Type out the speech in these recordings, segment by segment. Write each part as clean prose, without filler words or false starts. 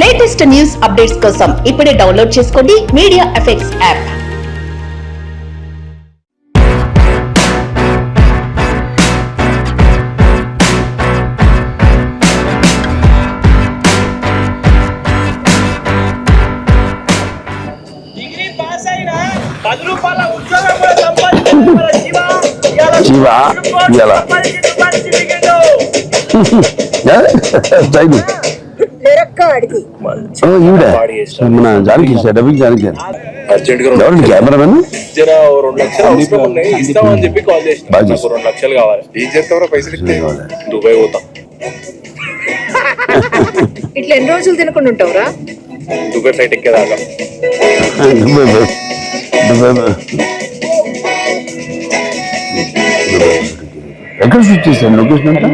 Latest news updates కోసం ఇప్పుడే download చేసుకోండి మీడియా ఎఫెక్ట్స్ యాప్. మన జానకి డబ్బింగ్ జానకి కెమెరామెన్ ఇస్తామని చెప్పి కాల్ చేసి 2 లక్షలు కావాలి. ఏం చేస్తావరా పైసలు? దుబాయ్ పోతాం. ఇట్లా ఎన్ని రోజులు తినకుండా ఉంటావురా? Dubai flight ఎక్కేదాకా. ఎక్కడ షూట్ చేశాను లొకేషన్ అంతా?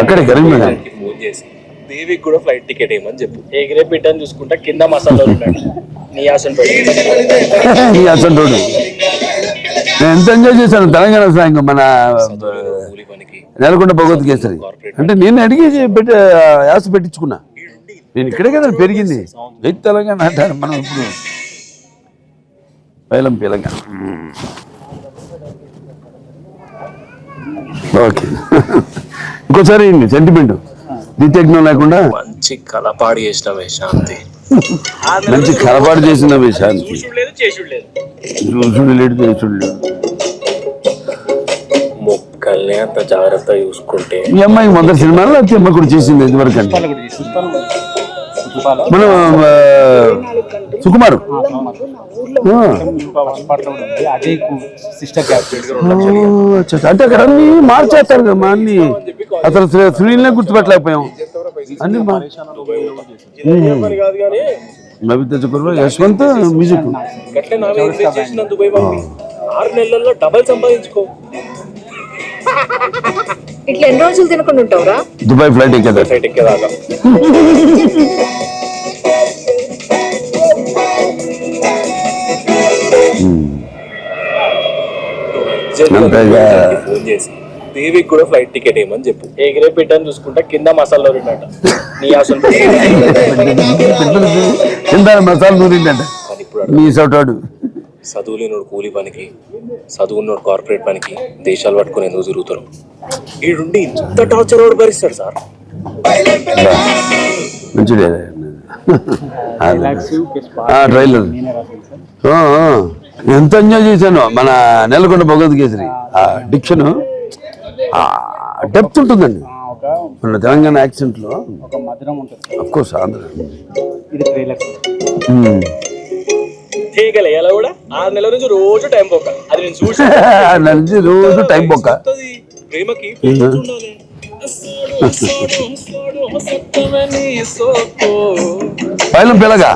అక్కడే కరీంనగర్. ఫోన్ చేసి దేవికి కూడా ఫ్లైట్ టికెట్ ఏమని చెప్పు. ఎగిరే బిడ్డని చూసుకుంటా కింద మసాలా నీ అసంటోడు నేను ఎంత ఎంజాయ్ చేశాను తెలంగాణ సాంగ్ మన నెలకొండ భగవత్ కేసరి అంటే నేను అడిగి యాస పెట్టించుకున్నా. నేను ఇక్కడే కదా పెరిగింది. రైతు తెలంగాణ అంటారు మనం ఇప్పుడు పైలం తెలంగాణ. ఓకే ఇంకోసారి సెంటిమెంట్ దిత్యజ్ఞం లేకుండా మంచి కలపాడు చేసినవే శాంతి. మంచి కలపాడు చేసినవే శాంతి. చూసుడు లేడు చేసుడు లేడు. మొక్కల్ని అంత జాగ్రత్త చూసుకుంటే ఈ అమ్మాయి మొదటి సినిమాలో అమ్మ కూడా చేసింది ఇదివరకు అంటే మనం సుకుమారు అంటే అక్కడ అన్ని మార్చేస్తారు కదా అన్ని. అసలు సునీల్నే గుర్తుపెట్టలేకపోయాం అన్ని. నవిత చక్రవర్తి యశ్వంత్ మ్యూజిక్ 6 నెలల్లో డబల్ సంపాదించుకో. ఇట్లా ఎన్ని రోజులు తినకుండా ఉంటావురా? దుబాయ్ ఫ్లైట్ ఎక్కేదాకా. ఫోన్ చేసి దేవికి కూడా ఫ్లైట్ టికెట్ ఏమని చెప్పు. ఎగిరే బిడ్డని చూసుకుంటా కింద మసాలా నూరిండట. నీ అసలు కింద మసాలా నూరిండట. నీ సౌటాడు చదువులేనోడు కూలి పనికి, చదువున్నోడు కార్పొరేట్ పనికి దేశాలు పట్టుకుని ఎందుకు తిరుగుతారు? ఈడుండి ఇంత టార్చర్ రోడ్ భరిస్తాడు సార్. మంచిదే ట్రైలర్ ఎంత ఎంజాయ్ చేశాను. మన నెలకొండ భగవత్ కేసరి డిక్షన్ డెప్త్ ఉంటుందండి. మన తెలంగాణ యాక్సెంట్ లో అఫ్కోర్స్ ఆంధ్ర. ఎలా కూడా 6 నెలల నుంచి రోజు టైం పోక. అది నేను చూసి రోజు టైం పోక. ప్రేమకి పైలం పిల్లగా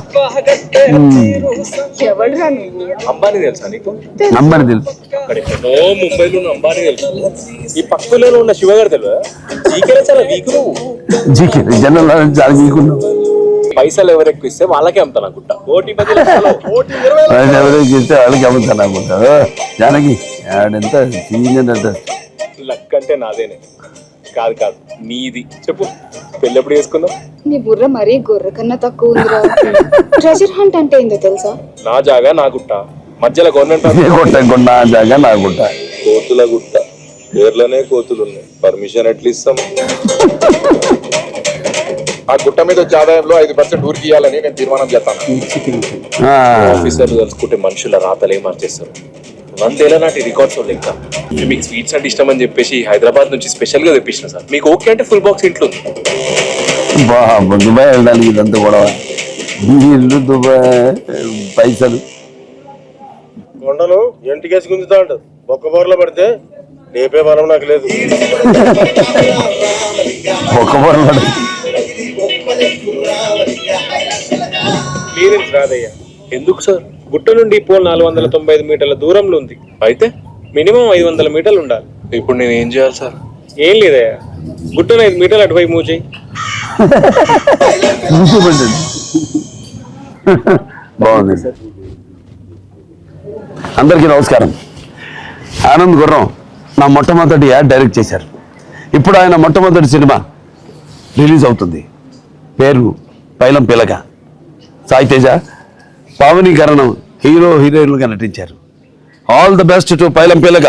అంబానీ తెలుసా నీకు? అంబానీ తెలుసు. అక్కడెక్కడో ముంబైలో ఉన్న అంబానీ తెలుసు. ఈ పక్కలో ఉన్న శివగారు తెలుసా? జీకే చాలా వీక్. జీకే జనరల్ చాలా వీక్ ఉన్నావు. పైసలు ఎవరు ఎక్కువ ఇస్తే వాళ్ళకే అమ్ముతాను అనుకుంటా. ఎవరికి ఇస్తే వాళ్ళకి అమ్ముతాను అనుకుంటా. జానకి ఆడంత లక్ అంటే నాదేనే కాదు కాదు నీది. చెప్పు పెళ్ళి ఎప్పుడు చేసుకుందాం? నీ బుర్ర మరీ గొర్రె కన్నా తక్కువ ఉందిరా. ట్రెజర్ హంట్ అంటే ఏందో తెలుసా? నా జాగా నా గుట్ట మధ్యలో గవర్నమెంట్ నా జాగా నా గుట్ట. కోతుల గుట్ట పేర్లనే కోతులు ఉన్నాయి. పర్మిషన్ ఎట్లా ఇస్తాం? ఆ గుట్ట మీద వచ్చే ఆదాయంలో 5% ఊరికి ఇవ్వాలని నేను తీర్మానం చేస్తాను. ఆఫీసర్లు తెలుసుకుంటే మనుషుల రాతలే మార్చేస్తారు. 100 ఏళ్ల నాటి రికార్డ్స్ లెక్క. మీకు స్వీట్స్ అంటే ఇష్టం అని చెప్పేసి హైదరాబాద్ నుంచి స్పెషల్ గా తెప్పించిన సార్. మీకు ఓకే అంటే ఫుల్ బాక్స్ ఇంట్లో దుబాయ్ వెళ్ళడానికి ఇదంతా కూడా ఇల్లు దుబాయ్ పైసలు కొండలు ఎంటికేసి గుంజుతా ఉంటుంది. ఒక్క బోర్లో పడితే లేపే బలం నాకు లేదు. ఒక్క బోర్లో పడితే క్లియరెన్స్ రాదయ్యా. ఎందుకు సార్? గుట్ట నుండి పోల్ 495 మీటర్ల దూరంలో ఉంది. అయితే మినిమం 500 మీటర్లు ఉండాలి. ఇప్పుడు నేను ఏం చేయాలి సార్? ఏం లేదయ్యా, గుట్టను 5 మీటర్లు అటువైపు మూవ్ చేయి. బాగుంది. అందరికీ నమస్కారం. ఆనంద్ గుర్రం నా మొట్టమొదటి యాడ్ డైరెక్ట్ చేశారు. ఇప్పుడు ఆయన మొట్టమొదటి సినిమా రిలీజ్ అవుతుంది. పేరు పైలం పిలక, సాయి తేజ, పావనీకరణం హీరో హీరోయిన్లుగా నటించారు. ఆల్ ద బెస్ట్ టు పైలం పిలక.